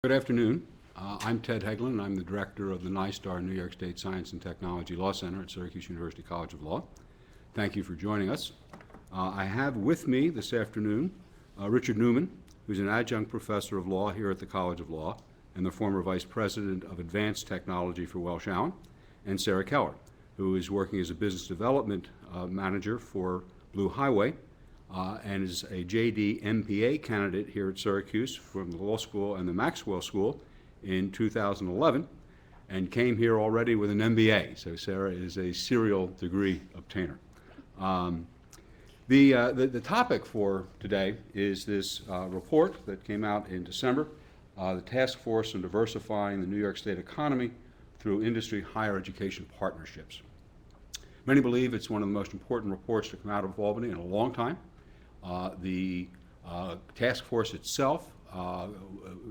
Good afternoon. I'm Ted Hagelin, and I'm the director of the NYSTAR New York State Science and Technology Law Center at Syracuse University College of Law. Thank you for joining us. I have with me this afternoon Richard Newman, who's an adjunct professor of law here at the College of Law and the former vice president of advanced technology for Welch, Allyn, and Sarah Keller, who is working as a business development manager for Blue Highway, and is a JD MPA candidate here at Syracuse from the law school and the Maxwell School in 2011, and came here already with an MBA. So Sarah is a serial degree obtainer. The topic for today is this report that came out in December, the Task Force on Diversifying the New York State Economy through Industry Higher Education Partnerships. Many believe it's one of the most important reports to come out of Albany in a long time. The task force itself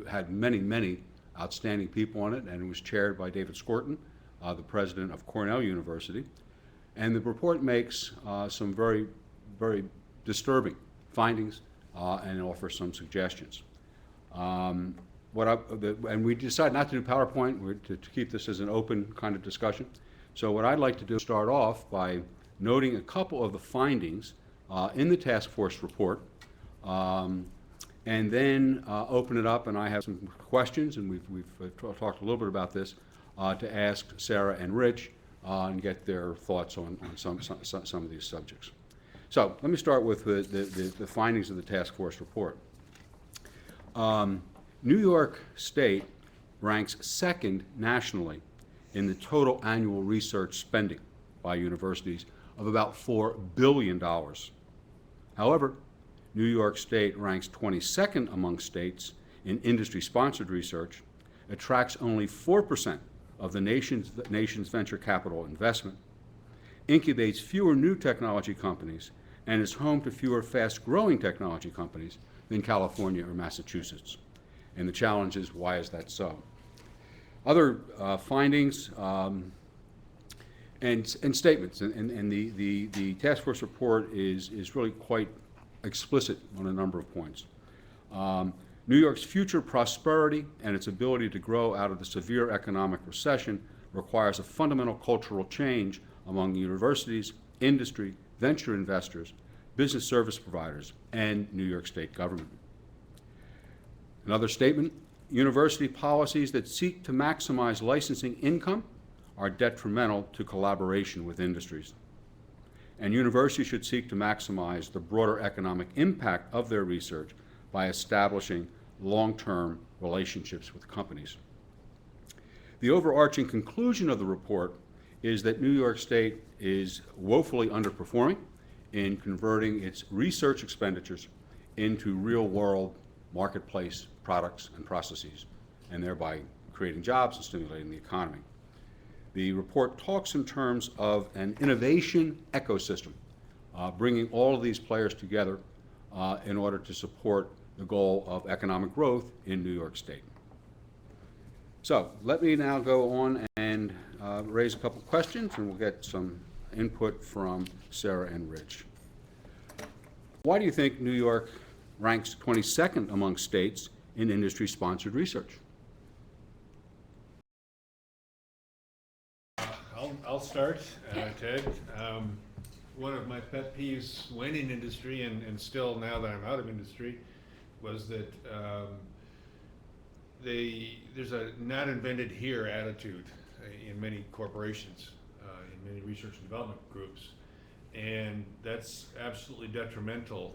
had many outstanding people on it, and it was chaired by David Skorton, the president of Cornell University. And the report makes some very disturbing findings and offers some suggestions. And we decided not to do PowerPoint, to keep this as an open kind of discussion. So what I'd like to do is start off by noting a couple of the findings in the task force report, and then open it up, and I have some questions, and we've talked a little bit about this, to ask Sarah and Rich and get their thoughts on some of these subjects. So let me start with the findings of the task force report. New York State ranks second nationally in the total annual research spending by universities of about $4 billion. However, New York State ranks 22nd among states in industry-sponsored research, attracts only 4% of the nation's venture capital investment, incubates fewer new technology companies, and is home to fewer fast-growing technology companies than California or Massachusetts. And the challenge is, why is that so? Other findings and statements, and the task force report is really quite explicit on a number of points. New York's future prosperity and its ability to grow out of the severe economic recession requires a fundamental cultural change among universities, industry, venture investors, business service providers, and New York State government. Another statement: university policies that seek to maximize licensing income are detrimental to collaboration with industries. And universities should seek to maximize the broader economic impact of their research by establishing long-term relationships with companies. The overarching conclusion of the report is that New York State is woefully underperforming in converting its research expenditures into real-world marketplace products and processes, and thereby creating jobs and stimulating the economy. The report talks in terms of an innovation ecosystem, bringing all of these players together in order to support the goal of economic growth in New York State. So let me now go on and raise a couple questions, and we'll get some input from Sarah and Rich. Why do you think New York ranks 22nd among states in industry-sponsored research? I'll start, Ted. One of my pet peeves when in industry, and still now that I'm out of industry, was that there's a not invented here attitude in many corporations, in many research and development groups, and that's absolutely detrimental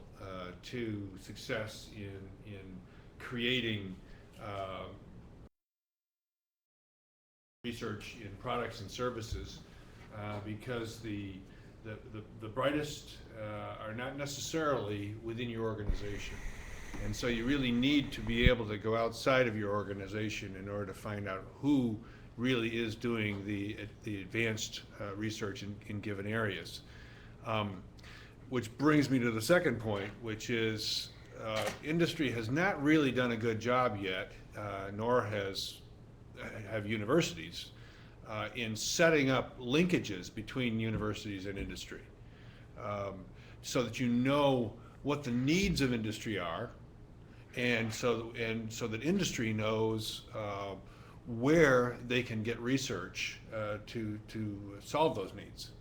to success in creating research in products and services, because the brightest are not necessarily within your organization. And so you really need to be able to go outside of your organization in order to find out who really is doing the advanced research in given areas. Which brings me to the second point, which is industry has not really done a good job yet, nor have universities, in setting up linkages between universities and industry, so that you know what the needs of industry are, and so that industry knows where they can get research to solve those needs.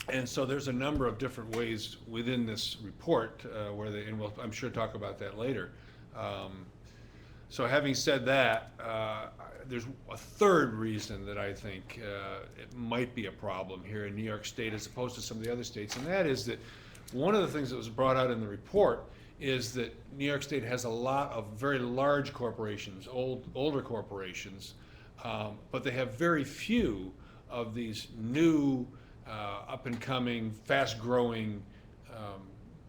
And so there's a number of different ways within this report where they, and we'll, I'm sure, talk about that later. So having said that, there's a third reason that I think it might be a problem here in New York State as opposed to some of the other states, and that is that one of the things that was brought out in the report is that New York State has a lot of very large corporations, older corporations, but they have very few of these new, up-and-coming, fast-growing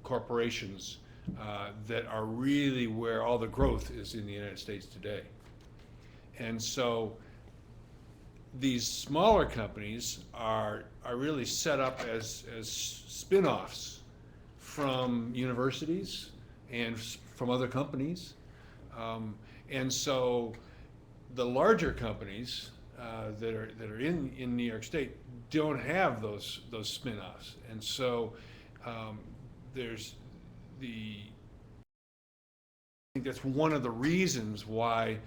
corporations that are really where all the growth is in the United States today. And so these smaller companies are really set up as spin-offs from universities and from other companies. And so the larger companies that are in New York State don't have those spin-offs. And so there's I think that's one of the reasons why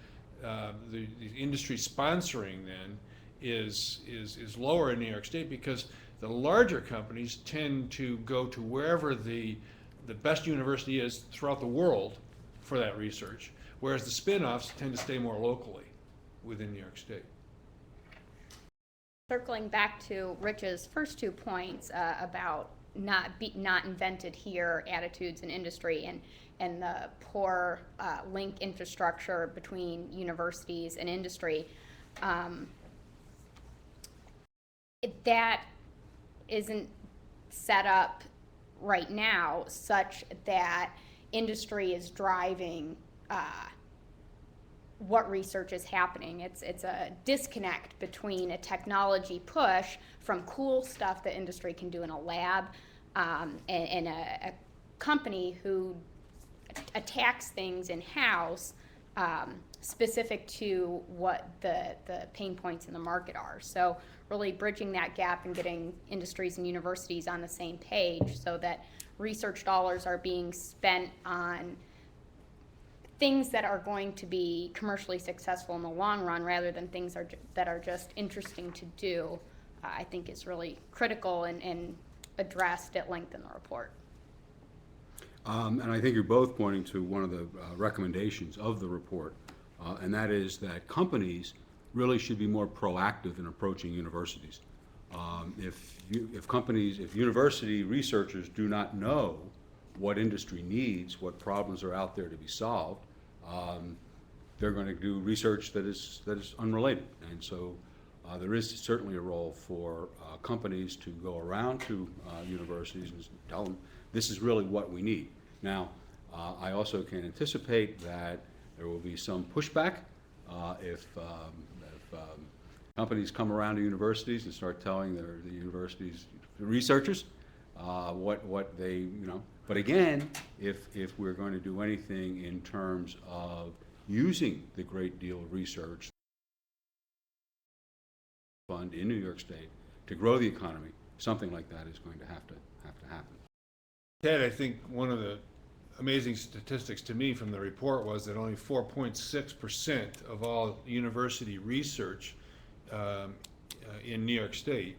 the industry sponsoring then is lower in New York State, because the larger companies tend to go to wherever the best university is throughout the world for that research, whereas the spin-offs tend to stay more locally within New York State. Circling back to Rich's first 2 points about not invented here attitudes in industry and the poor link infrastructure between universities and industry, that isn't set up right now such that industry is driving what research is happening. It's a disconnect between a technology push from cool stuff that industry can do in a lab and a company who attacks things in-house specific to what the pain points in the market are. So really bridging that gap and getting industries and universities on the same page so that research dollars are being spent on things that are going to be commercially successful in the long run rather than things that are just interesting to do, I think is really critical and addressed at length in the report. And I think you're both pointing to one of the recommendations of the report, and that is that companies really should be more proactive in approaching universities. If university researchers do not know what industry needs, what problems are out there to be solved, they're going to do research that is unrelated. And so there is certainly a role for companies to go around to universities and tell them this is really what we need. Now, I also can anticipate that there will be some pushback if companies come around to universities and start telling the universities, the researchers, what they, But again, if we're going to do anything in terms of using the great deal of research fund in New York State to grow the economy, something like that is going to have to happen. Ted, I think one of the amazing statistics to me from the report was that only 4.6% of all university research in New York State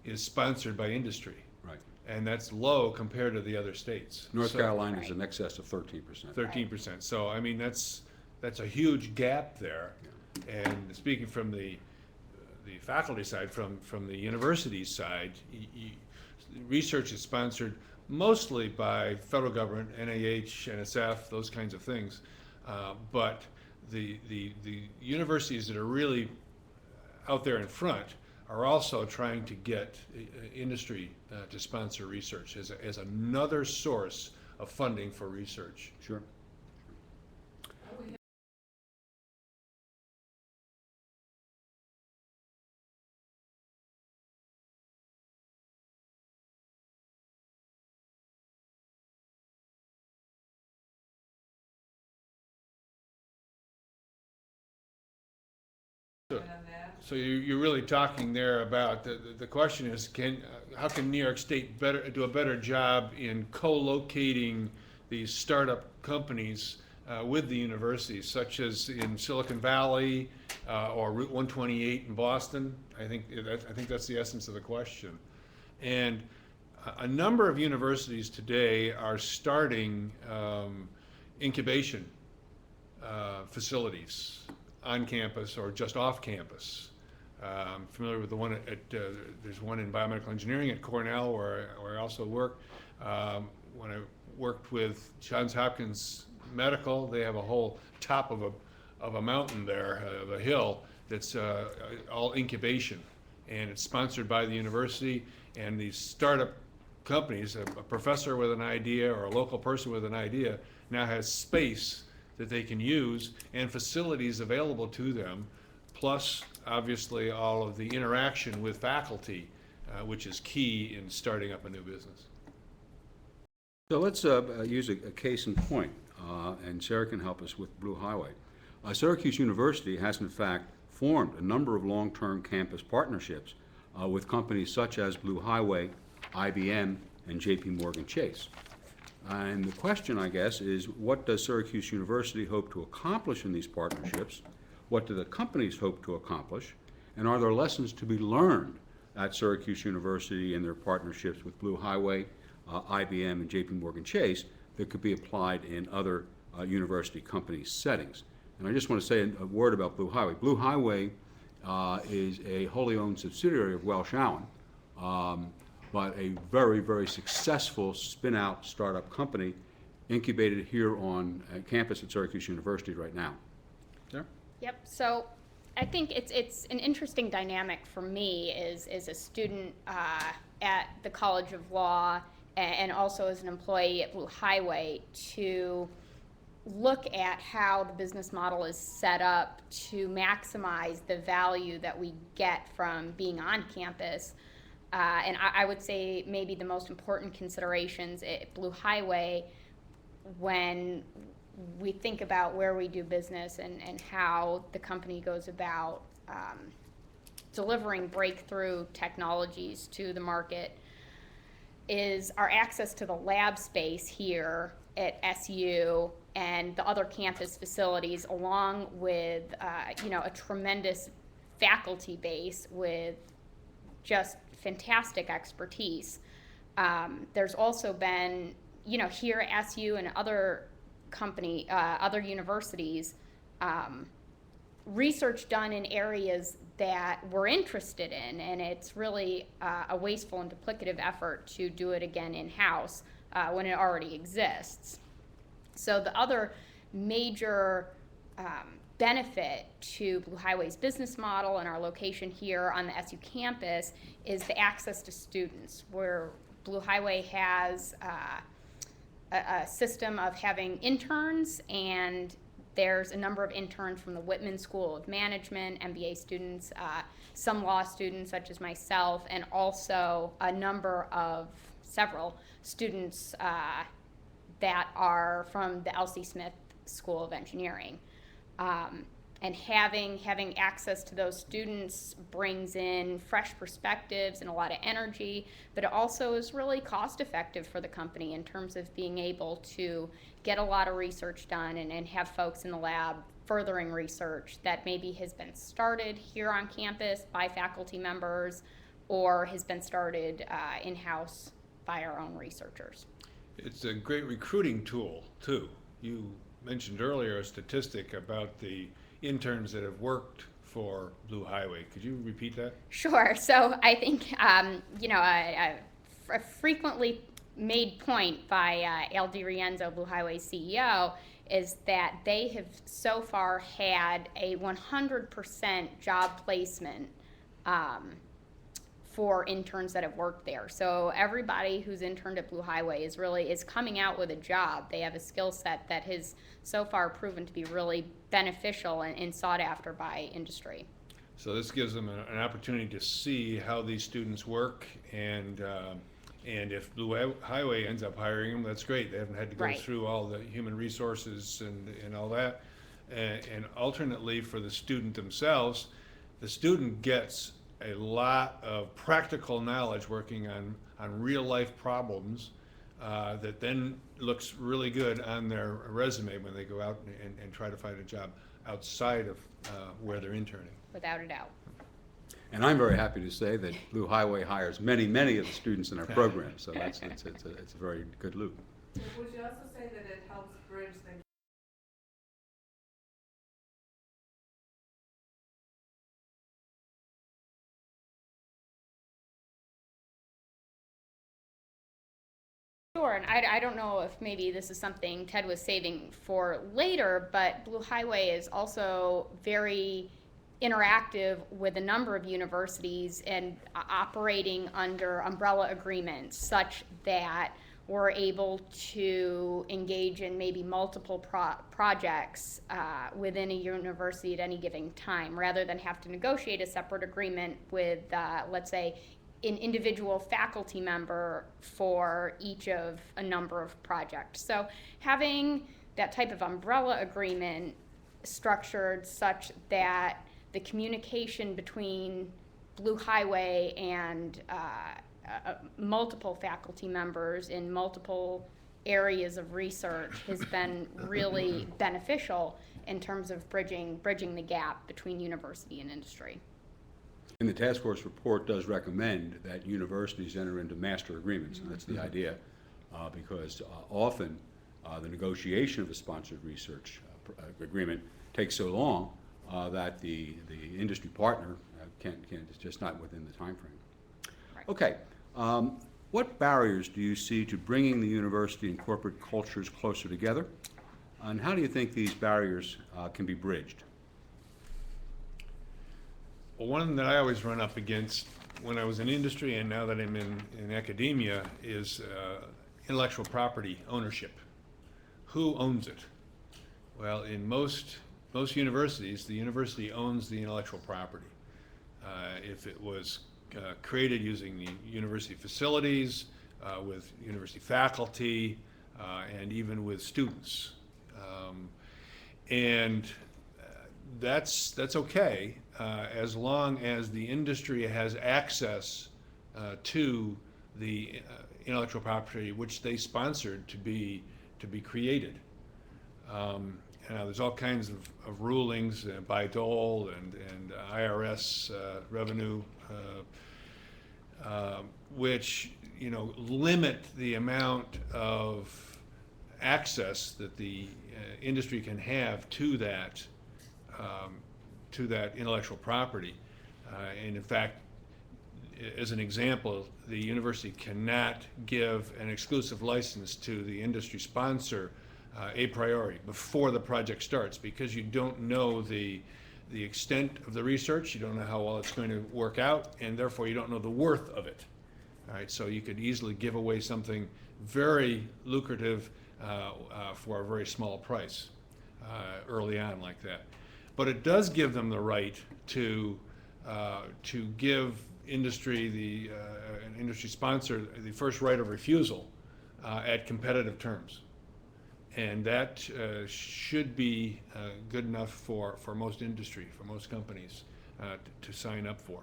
is sponsored by industry. Right. And that's low compared to the other states. North Carolina is in excess of 13%. 13%. So, I mean, that's a huge gap there. Yeah. And speaking from the faculty side, from the university side, research is sponsored mostly by federal government, NIH, NSF, those kinds of things. But the universities that are really out there in front are also trying to get industry to sponsor research as another source of funding for research. Sure. So you're really talking there about the question is how can New York State do a better job in co-locating these startup companies with the universities, such as in Silicon Valley or Route 128 in Boston. I think that's the essence of the question. And a number of universities today are starting incubation facilities on campus or just off campus. I'm familiar with the one there's one in biomedical engineering at Cornell where I also work. When I worked with Johns Hopkins Medical, they have a whole top of a mountain there, of a hill, that's all incubation, and it's sponsored by the university. And these startup companies, a professor with an idea or a local person with an idea now has space that they can use and facilities available to them, plus obviously all of the interaction with faculty, which is key in starting up a new business. So let's use a case in point, and Sarah can help us with Blue Highway. Syracuse University has in fact formed a number of long-term campus partnerships with companies such as Blue Highway, IBM, and JP Chase. And the question, I guess, is what does Syracuse University hope to accomplish in these partnerships? What do the companies hope to accomplish? And are there lessons to be learned at Syracuse University in their partnerships with Blue Highway, IBM, and JP Chase that could be applied in other university company settings? And I just want to say a word about Blue Highway. Blue Highway is a wholly owned subsidiary of Welch, Allyn, but a very, very successful spin-out startup company incubated here on campus at Syracuse University right now. Sarah? Yep. So I think it's an interesting dynamic for me as a student at the College of Law and also as an employee at Blue Highway to look at how the business model is set up to maximize the value that we get from being on campus. And I would say maybe the most important considerations at Blue Highway when we think about where we do business and how the company goes about delivering breakthrough technologies to the market is our access to the lab space here at SU and the other campus facilities, along with a tremendous faculty base with just fantastic expertise. There's also been, here at SU and other other universities, research done in areas that we're interested in, and it's really a wasteful and duplicative effort to do it again in-house when it already exists. So the other major benefit to Blue Highway's business model and our location here on the SU campus is the access to students, where Blue Highway has a system of having interns, and there's a number of interns from the Whitman School of Management, MBA students, some law students such as myself, and also several students that are from the L.C. Smith School of Engineering. And having access to those students brings in fresh perspectives and a lot of energy, but it also is really cost effective for the company in terms of being able to get a lot of research done and have folks in the lab furthering research that maybe has been started here on campus by faculty members or has been started in-house by our own researchers. It's a great recruiting tool, too. You mentioned earlier a statistic about the interns that have worked for Blue Highway. Could you repeat that? Sure. So I think, a frequently made point by Al DiRienzo, Blue Highway's CEO, is that they have so far had a 100% job placement for interns that have worked there. So everybody who's interned at Blue Highway is coming out with a job. They have a skill set that has so far proven to be really beneficial and sought after by industry. So this gives them an opportunity to see how these students work, and if Blue Highway ends up hiring them, that's great. They haven't had to go through all the human resources and all that. And alternately for the student themselves, the student gets a lot of practical knowledge working on real life problems that then looks really good on their resume when they go out and try to find a job outside of where they're interning. Without a doubt. And I'm very happy to say that Blue Highway hires many, many of the students in our program, so it's a very good loop. Would you also say that it helps bridge the Sure, and I don't know if maybe this is something Ted was saving for later, but Blue Highway is also very interactive with a number of universities and operating under umbrella agreements such that we're able to engage in maybe multiple projects within a university at any given time, rather than have to negotiate a separate agreement with, let's say, an individual faculty member for each of a number of projects. So having that type of umbrella agreement structured such that the communication between Blue Highway and multiple faculty members in multiple areas of research has been really beneficial in terms of bridging the gap between university and industry. And the task force report does recommend that universities enter into master agreements, and that's the idea, because often the negotiation of a sponsored research agreement takes so long that the industry partner it's just not within the time frame. Right. Okay, what barriers do you see to bringing the university and corporate cultures closer together, and how do you think these barriers can be bridged? Well, one that I always run up against when I was in industry and now that I'm in academia is intellectual property ownership. Who owns it? Well, in most universities, the university owns the intellectual property. If it was created using the university facilities, with university faculty, and even with students. And that's okay, as long as the industry has access to the intellectual property which they sponsored to be created. There's all kinds of rulings by Dole and IRS revenue, which limit the amount of access that the industry can have to that intellectual property. And in fact, as an example, the university cannot give an exclusive license to the industry sponsor a priori before the project starts, because you don't know the extent of the research, you don't know how well it's going to work out, and therefore you don't know the worth of it. All right, so you could easily give away something very lucrative for a very small price early on like that. But it does give them the right to give industry, an industry sponsor, the first right of refusal at competitive terms. And that should be good enough for most industry, for most companies to sign up for.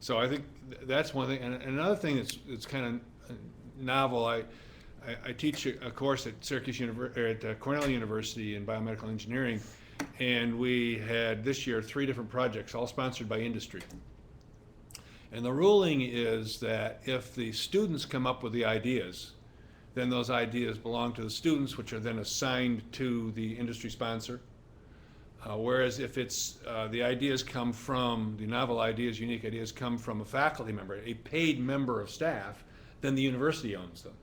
So I think that's one thing. And another thing that's kind of novel, I teach a course at Syracuse at Cornell University in biomedical engineering, and we had this year 3 different projects, all sponsored by industry. And the ruling is that if the students come up with the ideas, then those ideas belong to the students, which are then assigned to the industry sponsor. Whereas if it's the ideas come from, the novel ideas, unique ideas come from a faculty member, a paid member of staff, then the university owns them.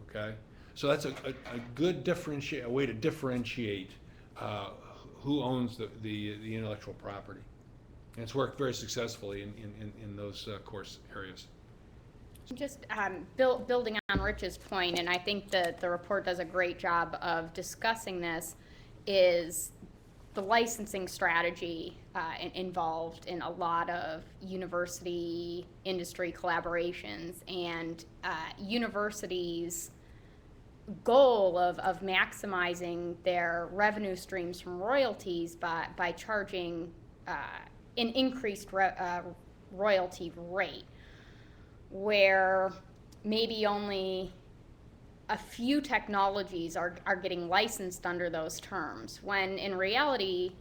Okay, so that's a good way to differentiate who owns the intellectual property, and it's worked very successfully in those course areas. Just building on Rich's point, and I think that the report does a great job of discussing this, is the licensing strategy involved in a lot of university industry collaborations, and universities' goal of maximizing their revenue streams from royalties by charging an increased royalty rate, where maybe only a few technologies are getting licensed under those terms, when in reality,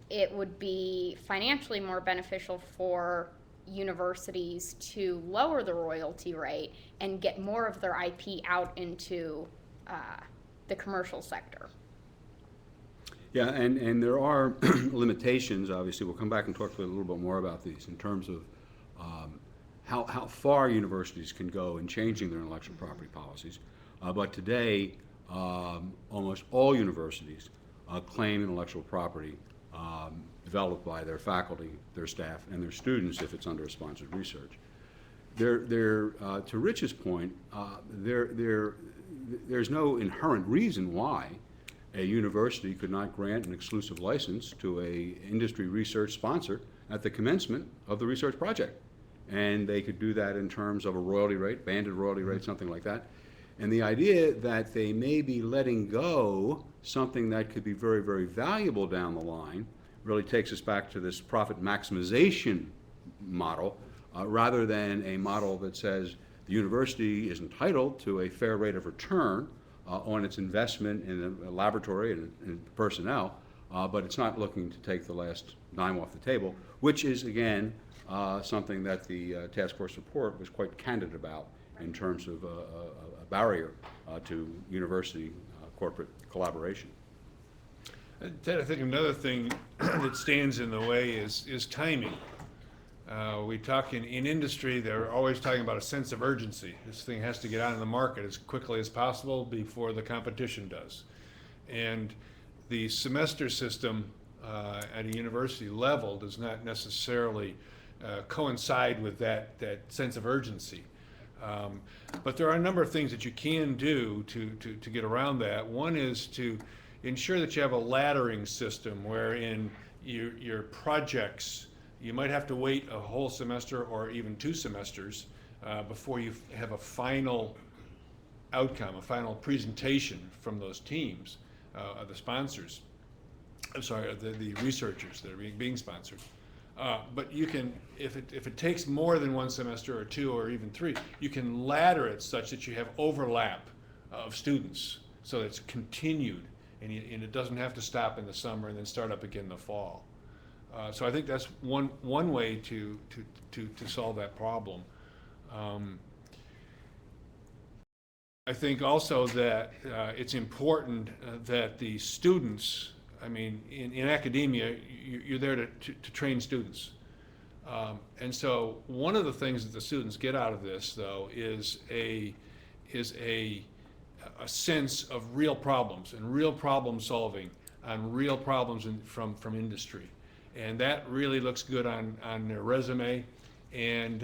it would be financially more beneficial for universities to lower the royalty rate and get more of their IP out into the commercial sector. Yeah, and there are limitations, obviously. We'll come back and talk a little bit more about these in terms of how far universities can go in changing their intellectual property policies. But today, almost all universities claim intellectual property developed by their faculty, their staff, and their students if it's under a sponsored research. To Rich's point, there's no inherent reason why a university could not grant an exclusive license to a industry research sponsor at the commencement of the research project. And they could do that in terms of a royalty rate, banded royalty rate, something like that. And the idea that they may be letting go something that could be very, very valuable down the line really takes us back to this profit maximization model, rather than a model that says the university is entitled to a fair rate of return on its investment in a laboratory and personnel, but it's not looking to take the last dime off the table, which is, again, something that the task force report was quite candid about in terms of a barrier to university corporate collaboration. Ted, I think another thing that stands in the way is timing. We talk in industry, they're always talking about a sense of urgency. This thing has to get out in the market as quickly as possible before the competition does. And the semester system at a university level does not necessarily coincide with that sense of urgency. But there are a number of things that you can do to get around that. One is to ensure that you have a laddering system wherein your projects, you might have to wait a whole semester or even 2 semesters before you have a final outcome, a final presentation from those teams, the sponsors. I'm sorry, the researchers that are being sponsored. But you can, if it takes more than 1 semester or 2 or even 3, you can ladder it such that you have overlap of students, so it's continued, and it doesn't have to stop in the summer and then start up again in the fall. So I think that's one way to solve that problem. I think also that it's important that the students, I mean, in academia, you're there to train students. And so one of the things that the students get out of this, though, is a sense of real problems and real problem solving on real problems from industry. And that really looks good on their resume. And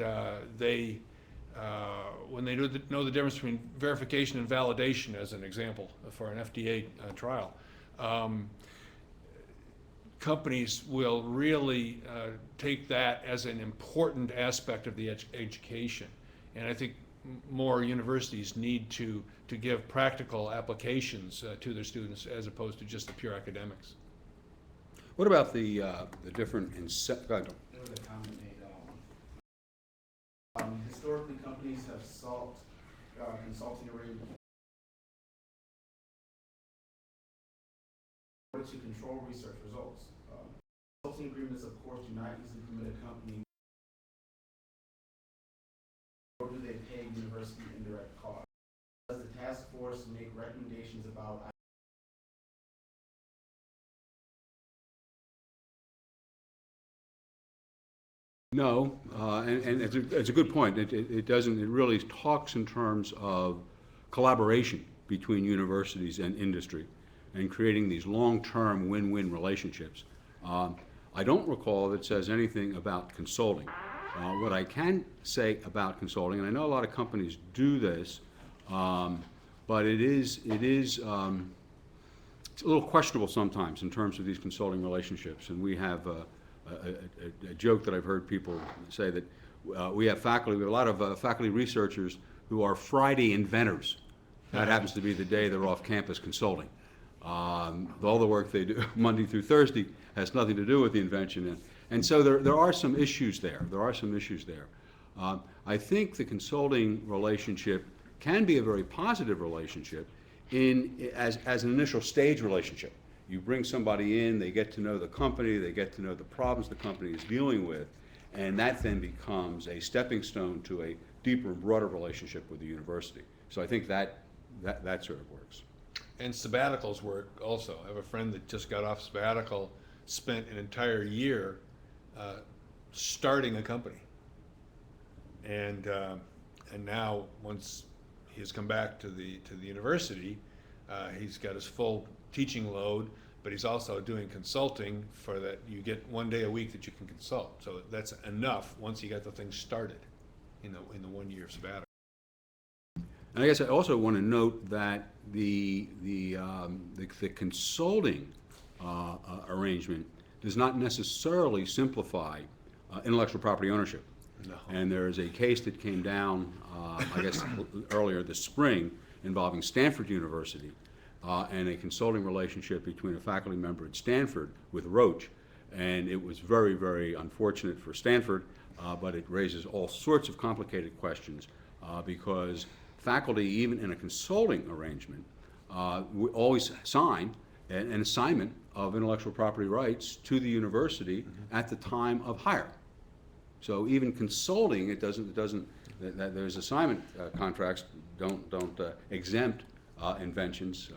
when they know the difference between verification and validation, as an example, for an FDA trial, companies will really take that as an important aspect of the education. And I think more universities need to give practical applications to their students as opposed to just the pure academics. What about the different There was a comment made. Historically, companies have sought consulting arrangements in order to control research results. Consulting agreements, of course, do not easily permit a company, nor do they pay university indirect costs. Does the task force make recommendations about No, and it's a good point. It doesn't, it really talks in terms of collaboration between universities and industry and creating these long-term win-win relationships. I don't recall that it says anything about consulting. What I can say about consulting, and I know a lot of companies do this, but it's a little questionable sometimes in terms of these consulting relationships. And we have a joke that I've heard people say that we have a lot of faculty researchers who are Friday inventors. That happens to be the day they're off campus consulting. All the work they do Monday through Thursday has nothing to do with the invention. And so there are some issues there. I think the consulting relationship can be a very positive relationship as an initial stage relationship. You bring somebody in, they get to know the company, they get to know the problems the company is dealing with, and that then becomes a stepping stone to a deeper and broader relationship with the university. So I think that sort of works. And sabbaticals work also. I have a friend that just got off sabbatical, spent an entire year starting a company. And now, once he has come back to the university, he's got his full teaching load, but he's also doing consulting for that. You get one day a week that you can consult. So that's enough once you get the thing started in the 1 year of sabbatical. And I guess I also want to note that the consulting arrangement does not necessarily simplify intellectual property ownership. No. And there is a case that came down, I guess, earlier this spring involving Stanford University and a consulting relationship between a faculty member at Stanford with Roche. And it was very, very unfortunate for Stanford, but it raises all sorts of complicated questions because faculty, even in a consulting arrangement, always sign an assignment of intellectual property rights to the university at the time of hire. So even consulting, there's assignment contracts don't exempt inventions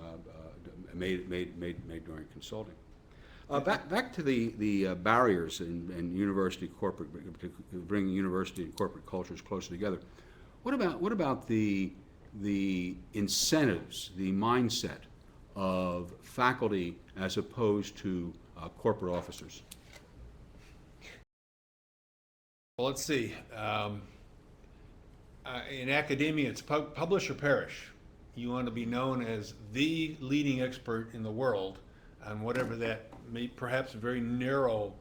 made during consulting. Back to the barriers in university corporate, bringing university and corporate cultures closer together. What about the incentives, the mindset of faculty as opposed to corporate officers? Well, let's see. In academia, it's publish or perish. You want to be known as the leading expert in the world on whatever that may perhaps very narrow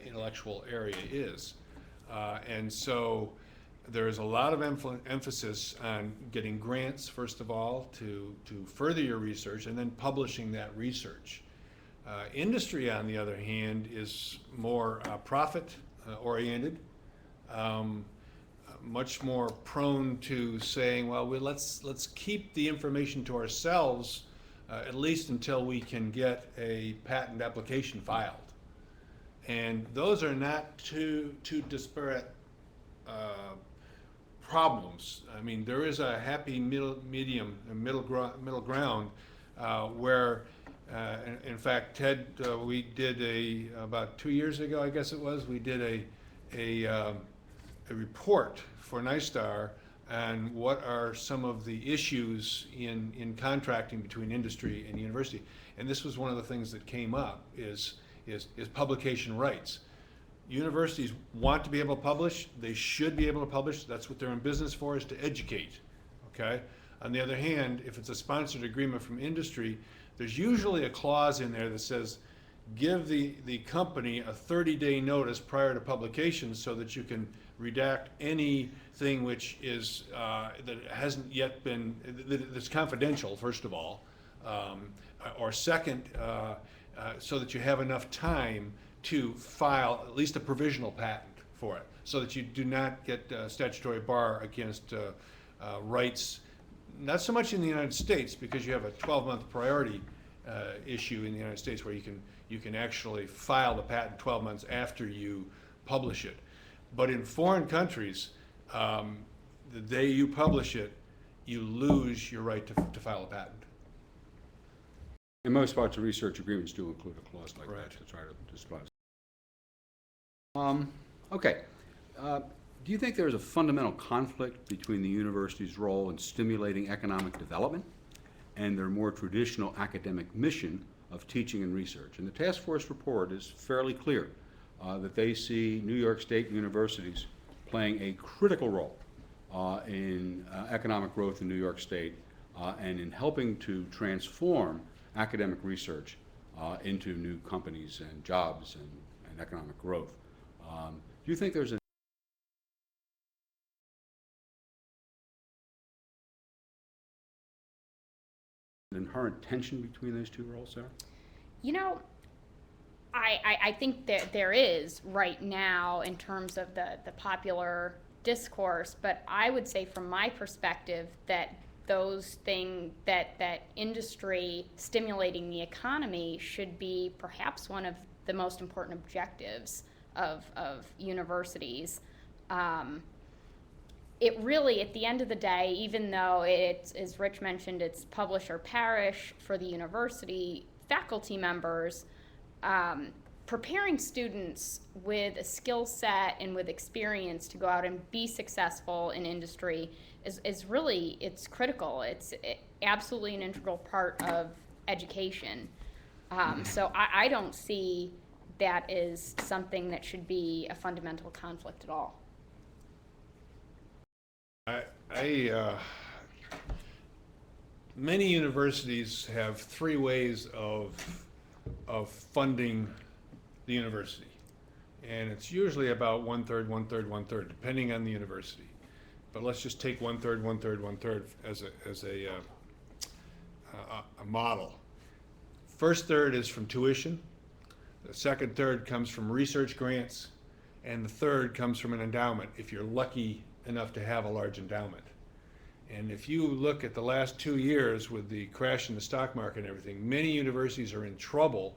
intellectual area is. And so there's a lot of emphasis on getting grants, first of all, to further your research, and then publishing that research. Industry, on the other hand, is more profit-oriented, much more prone to saying, well, let's keep the information to ourselves at least until we can get a patent application filed. And those are not two disparate problems. I mean, there is a happy middle ground where, in fact, Ted, we did about 2 years ago, I guess it was, we did a report for NYSTAR on what are some of the issues in contracting between industry and university. And this was one of the things that came up is publication rights. Universities want to be able to publish. They should be able to publish. That's what they're in business for, is to educate. Okay? On the other hand, if it's a sponsored agreement from industry, there's usually a clause in there that says, give the company a 30-day notice prior to publication so that you can redact anything which is that hasn't yet been, that's confidential, first of all, or second, so that you have enough time to file at least a provisional patent for it, so that you do not get statutory bar against rights, not so much in the United States, because you have a 12-month priority issue in the United States where you can actually file the patent 12 months after you publish it. But in foreign countries, the day you publish it, you lose your right to file a patent. And most parts of research agreements do include a clause like Right. that to try to disclose. Okay. Do you think there is a fundamental conflict between the university's role in stimulating economic development and their more traditional academic mission of teaching and research? And the task force report is fairly clear that they see New York State universities playing a critical role in economic growth in New York State and in helping to transform academic research into new companies and jobs and economic growth. Do you think there's an inherent tension between those two roles, Sarah? You know, I think that there is right now in terms of the popular discourse, but I would say from my perspective that that industry stimulating the economy should be perhaps one of the most important objectives of universities. It really, at the end of the day, even though it's, as Rich mentioned, it's publish or perish for the university faculty members, preparing students with a skill set and with experience to go out and be successful in industry is really, it's critical. It's absolutely an integral part of education. So I don't see that as something that should be a fundamental conflict at all. Many universities have three ways of funding the university, and it's usually about 1/3, 1/3, 1/3, depending on the university. But let's just take 1/3, 1/3, 1/3 as a model. First third is from tuition. The second third comes from research grants, and the third comes from an endowment, if you're lucky enough to have a large endowment. And if you look at the last 2 years with the crash in the stock market and everything, many universities are in trouble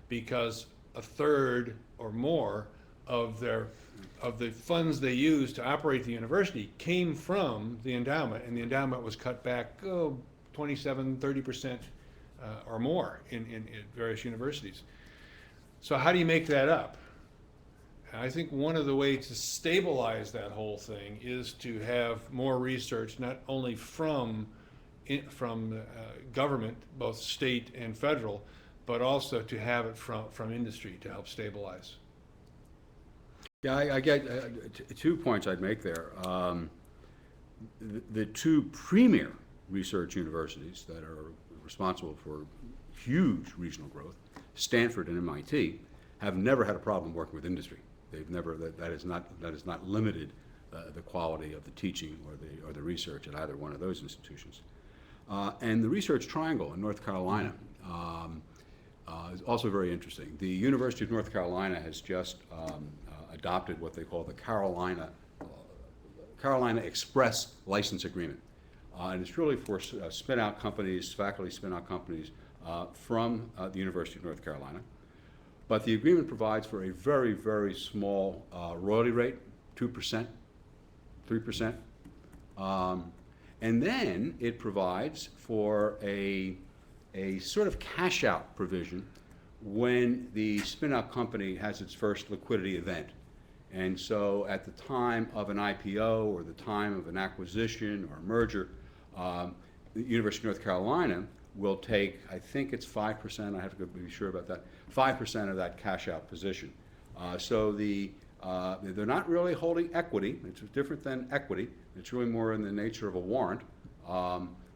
because a third or more of the funds they use to operate the university came from the endowment, and the endowment was cut back 27, 30% or more in various universities. So how do you make that up? I think one of the ways to stabilize that whole thing is to have more research, not only from government, both state and federal, but also to have it from industry to help stabilize. Yeah, I get 2 points I'd make there. The two premier research universities that are responsible for huge regional growth, Stanford and MIT, have never had a problem working with industry. They've never, that has not limited the quality of the teaching or the research at either one of those institutions. And the Research Triangle in North Carolina is also very interesting. The University of North Carolina has just adopted what they call the Carolina Express License Agreement. And it's really for spin-out companies, faculty spin-out companies from the University of North Carolina. But the agreement provides for a very, very small royalty rate, 2%, 3%. And then it provides for a sort of cash-out provision when the spin-out company has its first liquidity event. And so at the time of an IPO or the time of an acquisition or a merger, the University of North Carolina will take, I think it's 5%, I have to be sure about that, 5% of that cash-out position. So they're not really holding equity. It's different than equity. It's really more in the nature of a warrant.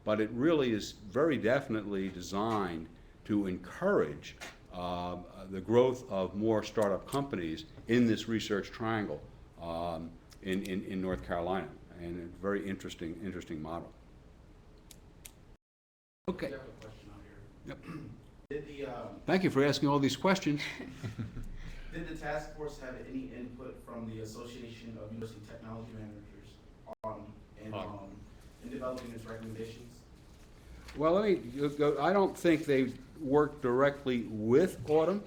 But it really is very definitely designed to encourage the growth of more startup companies in this research triangle in North Carolina, and a very interesting model. Okay. I have a question on here. Yep. Thank you for asking all these questions. Did the task force have any input from the Association of University Technology Managers in developing its recommendations? Well, let me go. I don't think they worked directly with Autumn.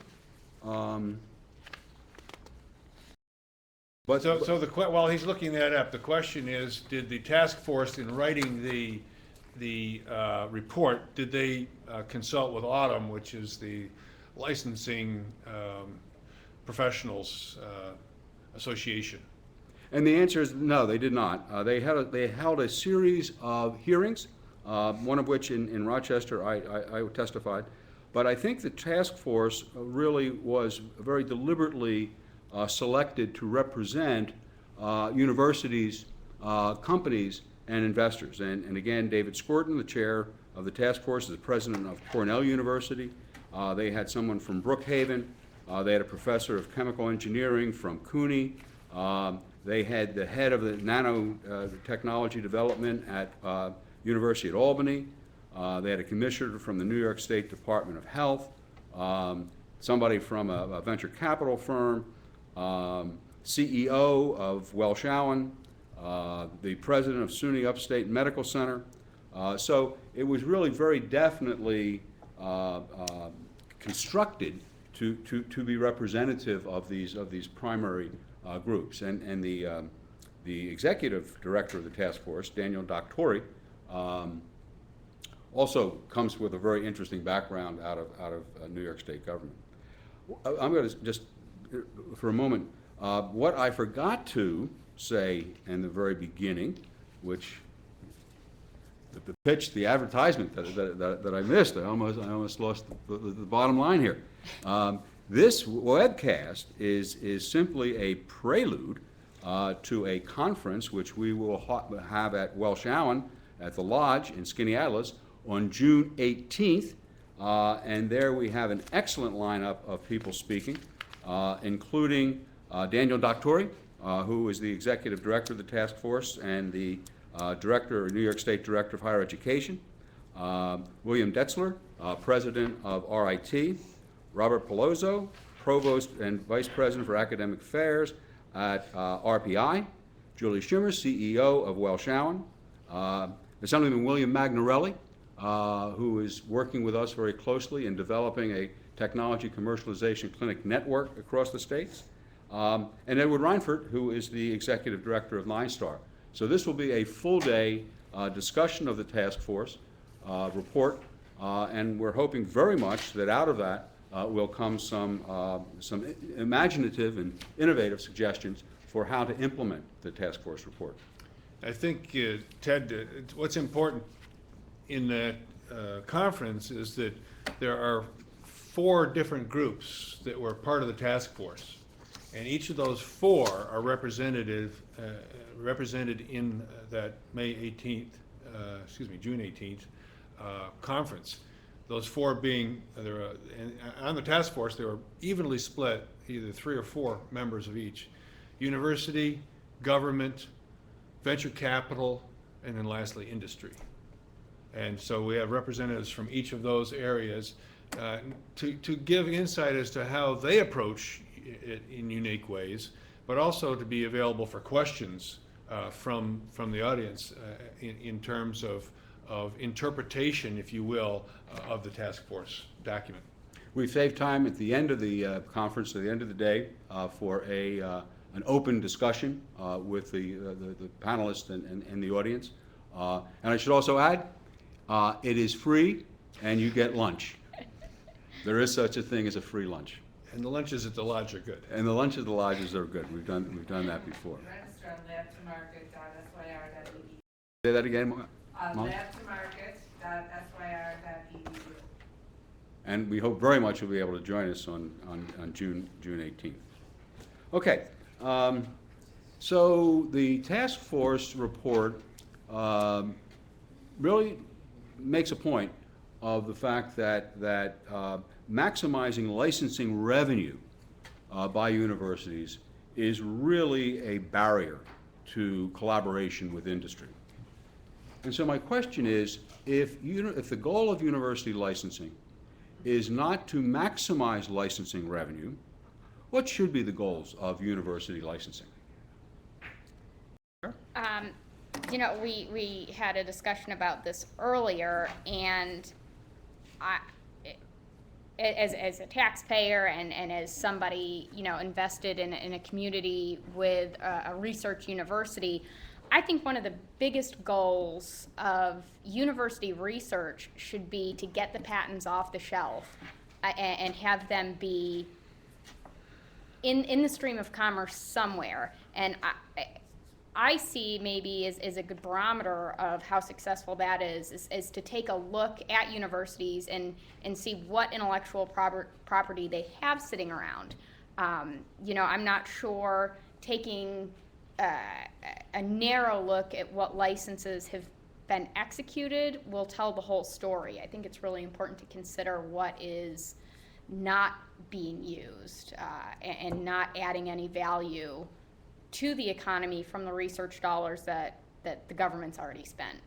While he's looking that up, the question is, did the task force, in writing the report, did they consult with Autumn, which is the licensing professionals association? And the answer is no, they did not. They held a series of hearings, one of which in Rochester I testified. But I think the task force really was very deliberately selected to represent universities, companies, and investors. And again, David Squirton, the chair of the task force, is the president of Cornell University. They had someone from Brookhaven. They had a professor of chemical engineering from CUNY. They had the head of the nanotechnology development at University at Albany. They had a commissioner from the New York State Department of Health, somebody from a venture capital firm, CEO of Welch, Allyn, the president of SUNY Upstate Medical Center. So it was really very definitely constructed to be representative of these primary groups. And the executive director of the task force, Daniel Doctori, also comes with a very interesting background out of New York State government. I'm going to just, for a moment, what I forgot to say in the very beginning, which the pitch, the advertisement that I missed, I almost lost the bottom line here. This webcast is simply a prelude to a conference which we will have at Welch Allyn at the Lodge in Skaneateles on June 18th. And there we have an excellent lineup of people speaking, including Daniel Doctori, who is the executive director of the task force and the New York State Director of Higher Education, William Detzler, president of RIT, Robert Palozzo, provost and vice president for academic affairs at RPI, Julie Schimmer, CEO of Welch Allyn, Assemblyman William Magnarelli, who is working with us very closely in developing a technology commercialization clinic network across the states, and Edward Reinfurt, who is the executive director of NYSTAR. So this will be a full-day discussion of the task force report, and we're hoping very much that out of that will come some imaginative and innovative suggestions for how to implement the task force report. I think, Ted, what's important in that conference is that there are 4 different groups that were part of the task force, and each of those 4 are represented in that June 18th conference. Those 4 being, and on the task force, they were evenly split, either 3 or 4 members of each: university, government, venture capital, and then lastly, industry. And so we have representatives from each of those areas to give insight as to how they approach it in unique ways, but also to be available for questions from the audience in terms of interpretation, if you will, of the task force document. We've saved time at the end of the conference, at the end of the day, for an open discussion with the panelists and the audience. And I should also add, it is free and you get lunch. There is such a thing as a free lunch. And the lunches at the lodge are good. And the lunch at the lodges are good. We've done that before. Register on labtomarket.syr.edu. Say that again, Molly? Labtomarket.syr.edu. And we hope very much you'll be able to join us on June 18th. Okay, so the task force report really makes a point of the fact that maximizing licensing revenue by universities is really a barrier to collaboration with industry. And so my question is, if the goal of university licensing is not to maximize licensing revenue, what should be the goals of university licensing? You know, we had a discussion about this earlier, and as a taxpayer and as somebody, you know, invested in a community with a research university, I think one of the biggest goals of university research should be to get the patents off the shelf and have them be in the stream of commerce somewhere. And I see maybe as a good barometer of how successful that is to take a look at universities and see what intellectual property they have sitting around. You know, I'm not sure taking a narrow look at what licenses have been executed will tell the whole story. I think it's really important to consider what is not being used and not adding any value to the economy from the research dollars that the government's already spent.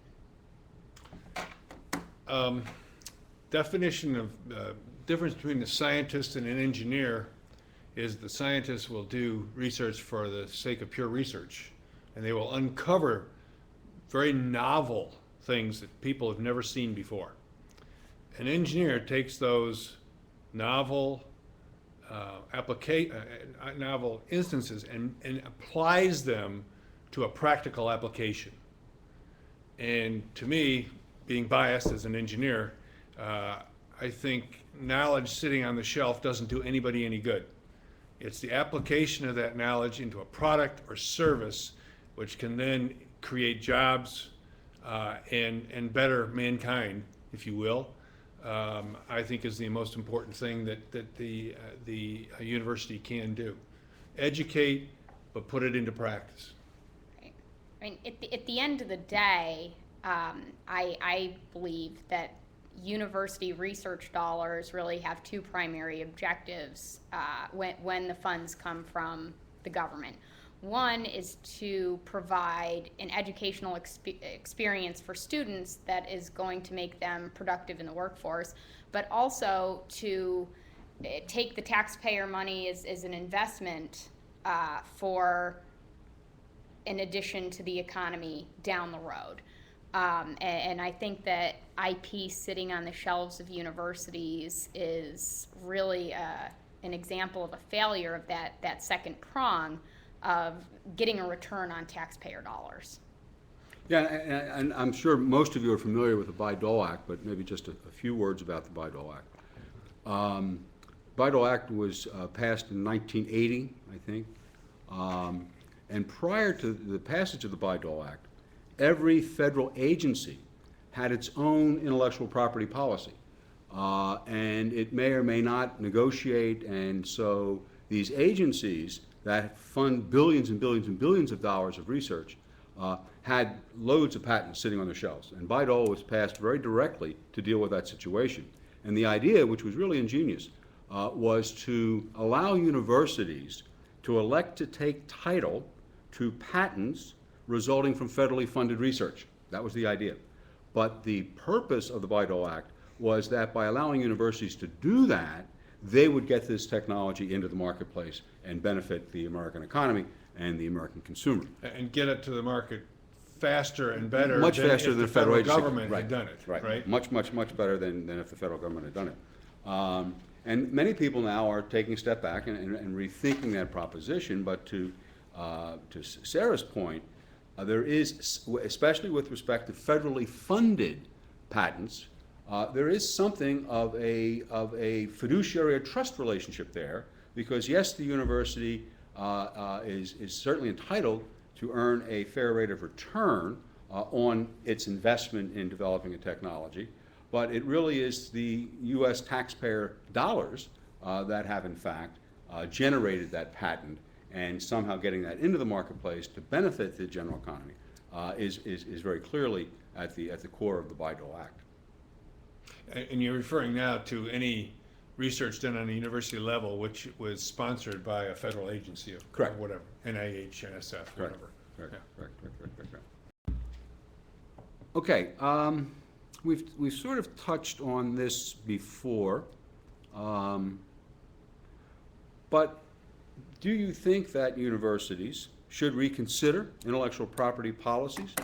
Definition of difference between a scientist and an engineer is the scientist will do research for the sake of pure research, and they will uncover very novel things that people have never seen before. An engineer takes those novel novel instances and applies them to a practical application. And to me, being biased as an engineer, I think knowledge sitting on the shelf doesn't do anybody any good. It's the application of that knowledge into a product or service which can then create jobs and better mankind, if you will. I think is the most important thing that the university can do. Educate, but put it into practice. Right. I mean, at the end of the day, I believe that university research dollars really have two primary objectives when the funds come from the government. One is to provide an educational experience for students that is going to make them productive in the workforce, but also to take the taxpayer money as an investment for in addition to the economy down the road. And I think that IP sitting on the shelves of universities is really an example of a failure of that second prong of getting a return on taxpayer dollars. Yeah, and I'm sure most of you are familiar with the Bayh-Dole Act, but maybe just a few words about the Bayh-Dole Act. Bayh-Dole Act was passed in 1980, I think. And prior to the passage of the Bayh-Dole Act, every federal agency had its own intellectual property policy. And it may or may not negotiate, and so these agencies that fund billions and billions and billions of dollars of research had loads of patents sitting on their shelves. And Bayh-Dole was passed very directly to deal with that situation. And the idea, which was really ingenious, was to allow universities to elect to take title to patents resulting from federally funded research. That was the idea. But the purpose of the Bayh-Dole Act was that by allowing universities to do that, they would get this technology into the marketplace and benefit the American economy and the American consumer. And get it to the market faster and better Much than faster if than the the federal agency. government Right, had done it, right? Much better than if the federal government had done it. And many people now are taking a step back and rethinking that proposition, but to Sarah's point, there is, especially with respect to federally funded patents, there is something of a fiduciary or trust relationship there, because yes, the university is certainly entitled to earn a fair rate of return on its investment in developing a technology, but it really is the U.S. taxpayer dollars that have in fact generated that patent, and somehow getting that into the marketplace to benefit the general economy is very clearly at the core of the Bayh-Dole Act. And you're referring now to any research done on a university level which was sponsored by a federal agency of Correct. whatever, NIH, NSF, whatever. Correct. Yeah. Correct. Okay, we've sort of touched on this before, but do you think that universities should reconsider intellectual property policies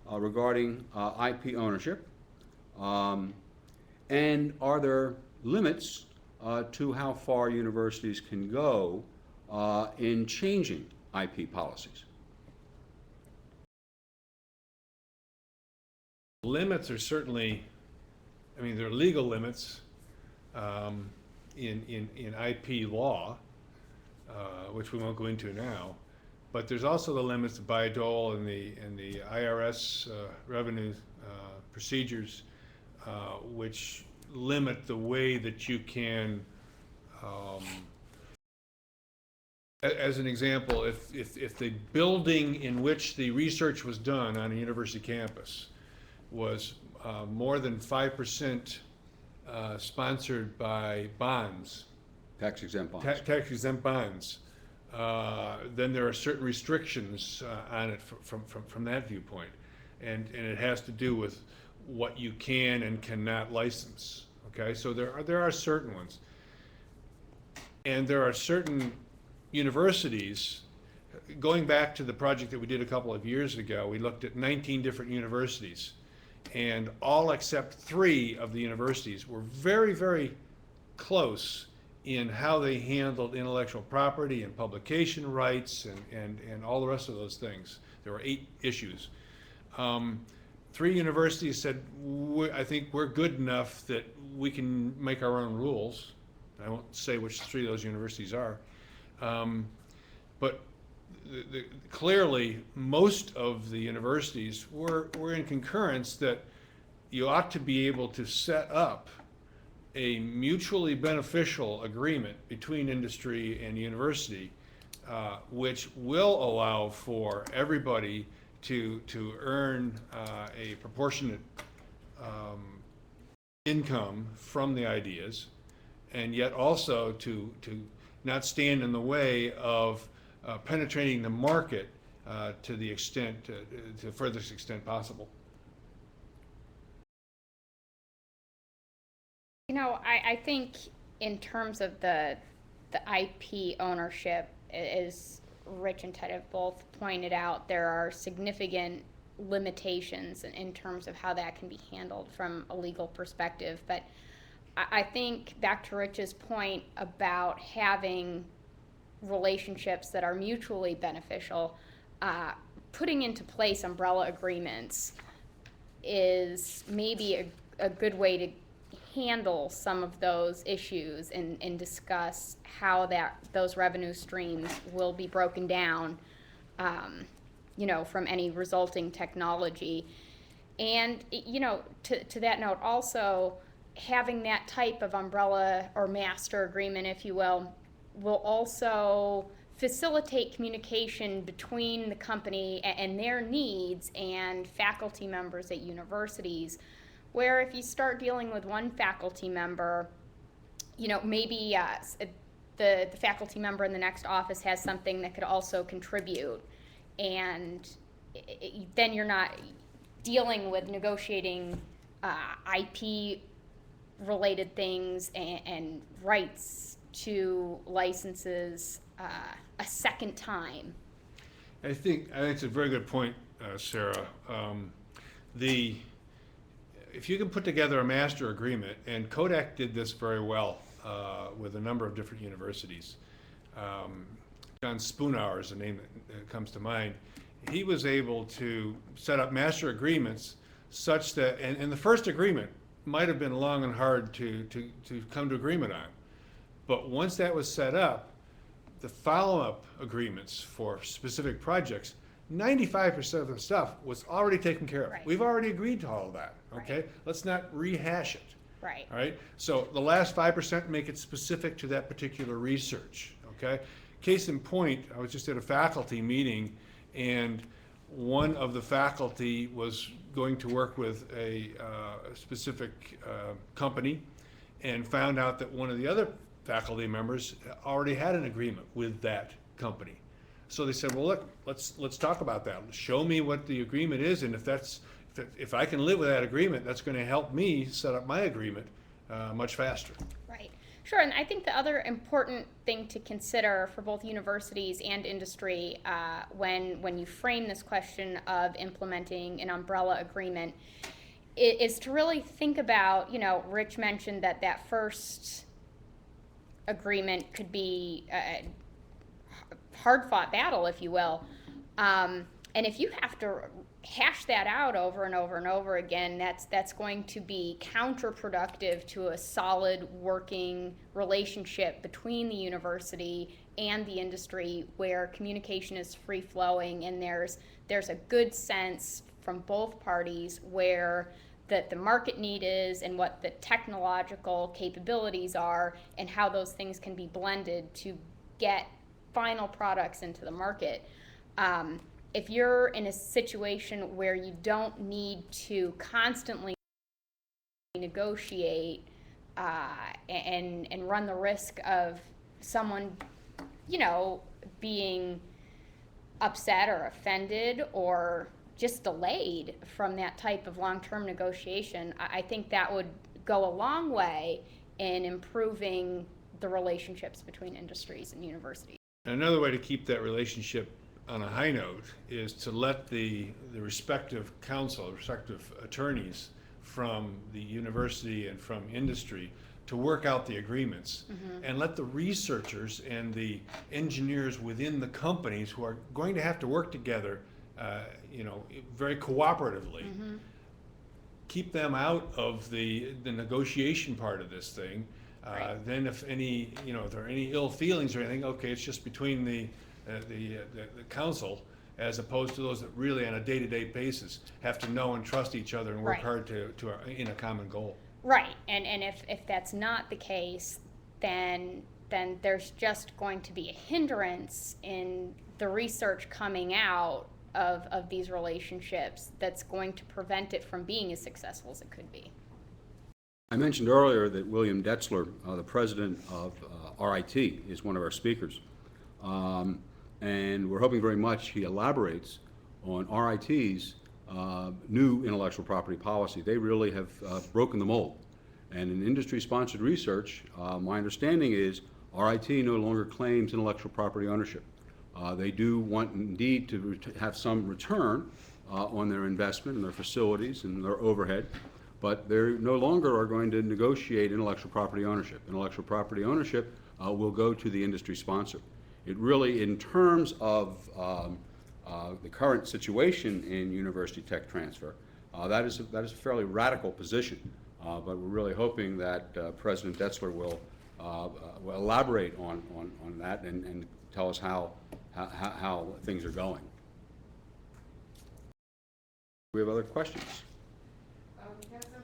regarding IP ownership? And are there limits to how far universities can go in changing IP policies? Limits are certainly, I mean, there are legal limits in IP law, which we won't go into now, but there's also the limits of Bayh-Dole and the IRS revenue procedures, which limit the way that you can, as an example, if the building in which the research was done on a university campus was more than 5% sponsored by bonds, Tax-exempt bonds. tax-exempt bonds, then there are certain restrictions on it from that viewpoint. And it has to do with what you can and cannot license, okay? So there are certain ones. And there are certain universities going back to the project that we did a couple of years ago, we looked at 19 different universities, and all except 3 of the universities were very, very close in how they handled intellectual property and publication rights and all the rest of those things. There were 8 issues. 3 universities said, I think we're good enough that we can make our own rules. I won't say which 3 of those universities are. But clearly, most of the universities were in concurrence that you ought to be able to set up a mutually beneficial agreement between industry and university, which will allow for everybody to earn a proportionate income from the ideas, and yet also to not stand in the way of penetrating the market to the extent, to the furthest extent possible. You know, I think in terms of the IP ownership, as Rich and Ted have both pointed out, there are significant limitations in terms of how that can be handled from a legal perspective. But I think back to Rich's point about having relationships that are mutually beneficial, putting into place umbrella agreements is maybe a good way to handle some of those issues and discuss how those revenue streams will be broken down, from any resulting technology. And, to that note also, having that type of umbrella or master agreement, if you will also facilitate communication between the company and their needs and faculty members at universities, where if you start dealing with one faculty member, maybe the faculty member in the next office has something that could also contribute, and then you're not dealing with negotiating IP related things and rights to licenses a second time. I think it's a very good point, Sarah. If you can put together a master agreement, and Kodak did this very well with a number of different universities. John Spoonhour is the name that comes to mind. He was able to set up master agreements such that, and the first agreement might have been long and hard to come to agreement on. But once that was set up, the follow-up agreements for specific projects, 95% of the stuff was already taken care of. Right. We've already agreed to all of that, okay? Right. Let's not rehash it. Right. All right? So the last 5% make it specific to that particular research, okay? Case in point, I was just at a faculty meeting, and one of the faculty was going to work with a specific company, and found out that one of the other faculty members already had an agreement with that company. So they said, well, look, let's talk about that. Show me what the agreement is, and if I can live with that agreement, that's going to help me set up my agreement much faster. Right. Sure, and I think the other important thing to consider for both universities and industry when you frame this question of implementing an umbrella agreement is to really think about, Rich mentioned that first agreement could be a hard-fought battle, if you will. And if you have to hash that out over and over and over again, that's going to be counterproductive to a solid working relationship between the university and the industry, where communication is free-flowing and there's a good sense from both parties where the market need is and what the technological capabilities are and how those things can be blended to get final products into the market. If you're in a situation where you don't need to constantly negotiate and run the risk of someone, being upset or offended or just delayed from that type of long-term negotiation, I think that would go a long way in improving the relationships between industries and universities. And another way to keep that relationship on a high note, is to let the respective counsel, respective attorneys from the university and from industry to work out the agreements, and let the researchers and the engineers within the companies who are going to have to work together, very cooperatively, keep them out of the negotiation part of this thing. Right. Then if there are any ill feelings or anything, okay, it's just between the council, as opposed to those that really on a day-to-day basis have to know and trust each other and work Right. hard to in a common goal. Right, and if that's not the case, then there's just going to be a hindrance in the research coming out of these relationships that's going to prevent it from being as successful as it could be. I mentioned earlier that William Detzler, the president of RIT, is one of our speakers. And we're hoping very much he elaborates on RIT's new intellectual property policy. They really have broken the mold. And in industry-sponsored research, my understanding is RIT no longer claims intellectual property ownership. They do want indeed to have some return on their investment in their facilities and their overhead, but they no longer are going to negotiate intellectual property ownership. Intellectual property ownership will go to the industry sponsor. It really, in terms of the current situation in university tech transfer, that is a fairly radical position. But we're really hoping that President Detzler will elaborate on that and tell us how things are going. We have other questions? We have some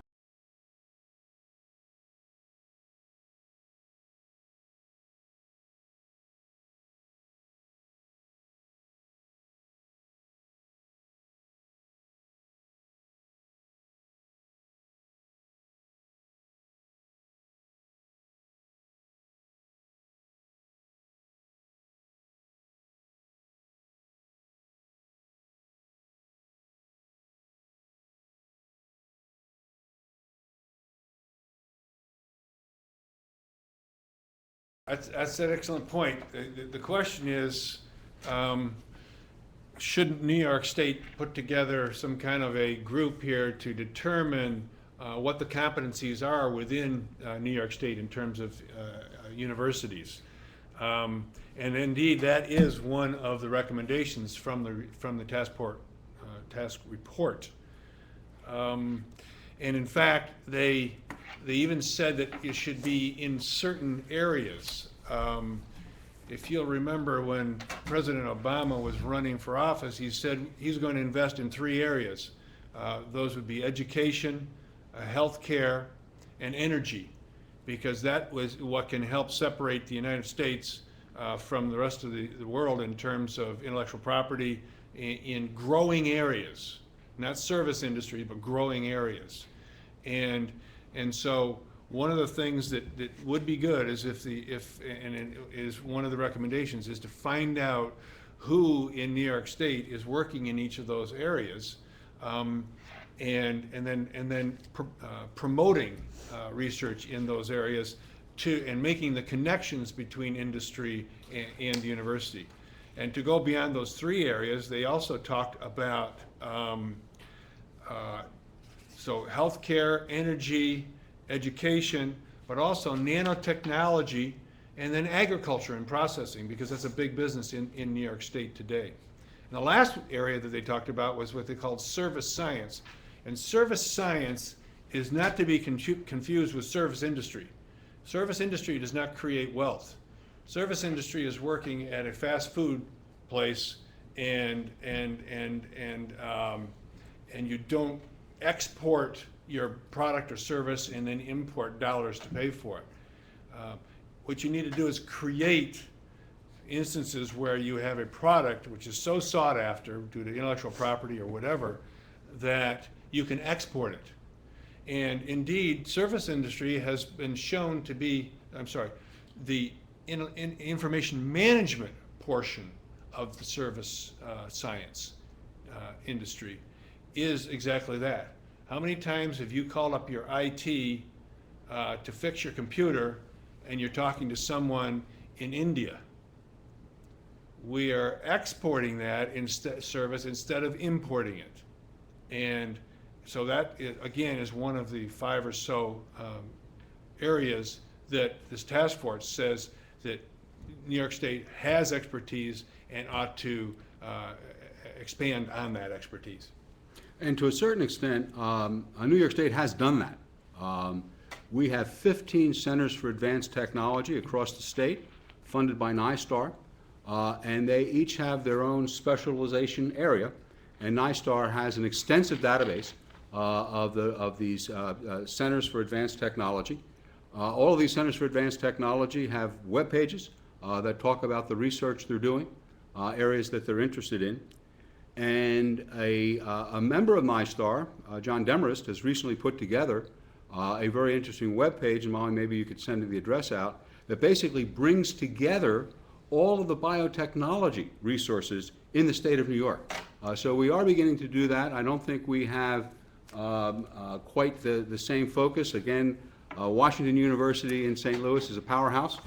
That's an excellent point. The question is, shouldn't New York State put together some kind of a group here to determine what the competencies are within New York State in terms of universities? And indeed, that is one of the recommendations from the task report. And in fact, they even said that it should be in certain areas. If you'll remember, when President Obama was running for office, he said he's going to invest in 3 areas. Those would be education, healthcare, and energy, because that was what can help separate the United States from the rest of the world in terms of intellectual property in growing areas, not service industry, but growing areas. And so one of the things that would be good is is one of the recommendations is to find out who in New York State is working in each of those areas, and then promoting research in those areas and making the connections between industry and the university. And to go beyond those 3 areas, they also talked about so healthcare, energy, education, but also nanotechnology, and then agriculture and processing, because that's a big business in New York State today. And the last area that they talked about was what they called service science. And service science is not to be confused with service industry. Service industry does not create wealth. Service industry is working at a fast food place, and you don't export your product or service and then import dollars to pay for it. What you need to do is create instances where you have a product which is so sought after due to intellectual property or whatever that you can export it. And indeed, service industry has been shown to be, the information management portion of the service science industry is exactly that. How many times have you called up your IT to fix your computer and you're talking to someone in India? we are exporting that service instead of importing it. And so that, again, is one of the 5 or so areas that this task force says that New York State has expertise and ought to expand on that expertise. And to a certain extent, New York State has done that. We have 15 centers for advanced technology across the state, funded by NYSTAR, and they each have their own specialization area. And NYSTAR has an extensive database of these centers for advanced technology. All of these centers for advanced technology have web pages that talk about the research they're doing, areas that they're interested in. And a member of NYSTAR, John Demarest, has recently put together a very interesting web page, and Molly, maybe you could send the address out, that basically brings together all of the biotechnology resources in the state of New York. So we are beginning to do that. I don't think we have quite the same focus. Again, Washington University in St. Louis is a powerhouse,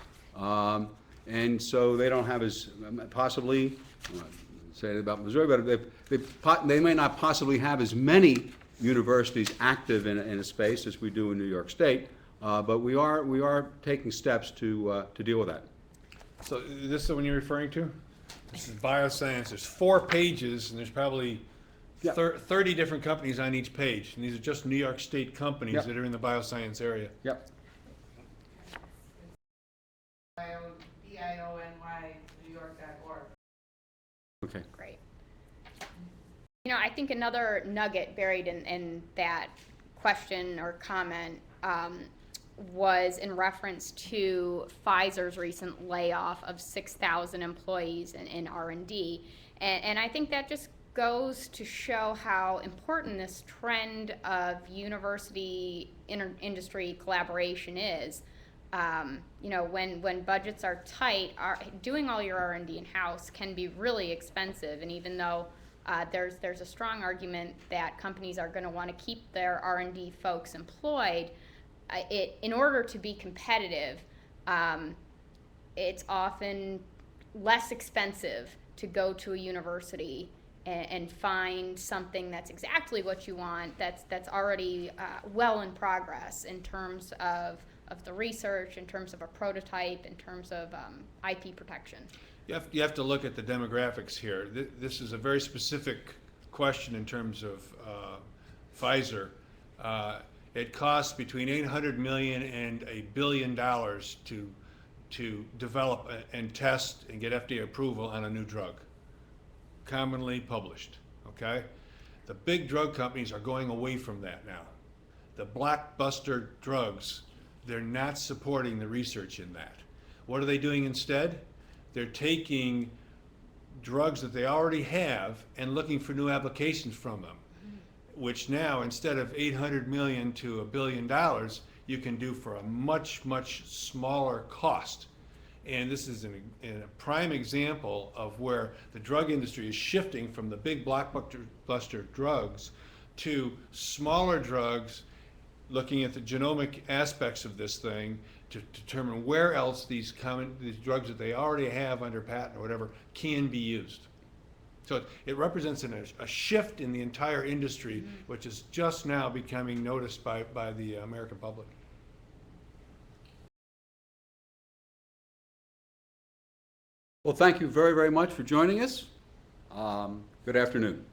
and so they don't have as, possibly, I'm not saying about Missouri, but they may not possibly have as many universities active in a space as we do in New York State, but we are taking steps to deal with that. So this is the one you're referring to? This is bioscience. There's 4 pages, and there's probably 30 different companies on each page. And these are just New York State companies that are in the bioscience area. Yep. BIONY, NewYork.org. Okay. Great. You know, I think another nugget buried in that question or comment was in reference to Pfizer's recent layoff of 6,000 employees in R&D. And I think that just goes to show how important this trend of university industry collaboration is. You know, when budgets are tight, doing all your R&D in-house can be really expensive. And even though there's a strong argument that companies are going to want to keep their R&D folks employed, in order to be competitive, it's often less expensive to go to a university and find something that's exactly what you want, that's already well in progress in terms of the research, in terms of a prototype, in terms of IP protection. You have to look at the demographics here. This is a very specific question in terms of Pfizer. It costs between $800 million and $1 billion to develop and test and get FDA approval on a new drug, commonly published, okay? The big drug companies are going away from that now. The blockbuster drugs, they're not supporting the research in that. What are they doing instead? They're taking drugs that they already have and looking for new applications from them, which now, instead of $800 million to $1 billion, you can do for a much, much smaller cost. And this is a prime example of where the drug industry is shifting from the big blockbuster drugs to smaller drugs, looking at the genomic aspects of this thing to determine where else these drugs that they already have under patent or whatever can be used. So it represents a shift in the entire industry, which is just now becoming noticed by the American public. Well, thank you very, very much for joining us. Good afternoon.